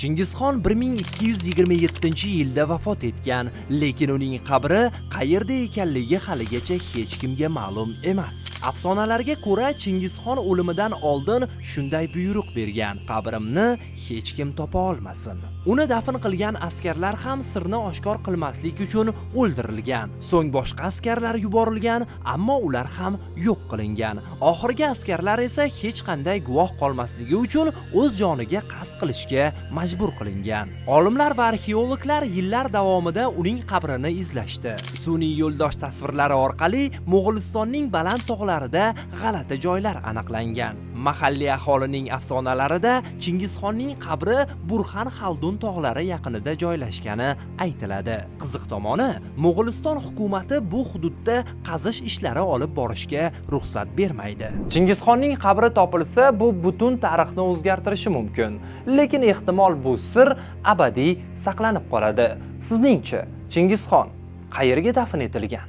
Chingizxon 1227-yilda vafot etgan, lekin uning qabri qayerda ekanligi haligacha hech kimga ma'lum emas. Afsonalarga ko'ra, Chingizxon o'limidan oldin shunday buyruq bergan: qabrimni hech kim topa olmasin. Uni dafn qilgan askarlar ham sirni oshkor qilmaslik uchun o'ldirilgan. So'ng boshqa askarlar yuborilgan, ammo ular ham yo'q qilingan. Oxirgi askarlar esa hech qanday guvoh qolmasligi uchun o'z joniga qasd qilishga majbur qilingan. Olimlar va arxeologlar yillar davomida uning qabrini izlashdi. Sun'iy yo'ldosh tasvirlari orqali Mo'g'ulistonning baland tog'larida g'alati joylar aniqlangan. Mahalliy aholining afsonalarida Chingizxonning qabri Burxan Xaldun tog'lari yaqinida joylashgani aytiladi. Qiziq tomoni, Mo'g'uliston hukumati bu hududda qazish ishlari olib borishga ruxsat bermaydi. Chingizxonning qabri topilsa, bu butun tarixni o'zgartirishi mumkin. Lekin ehtimol bu sir abadiy saqlanib qoladi. Sizningcha, Chingizxon qayerga dafn etilgan?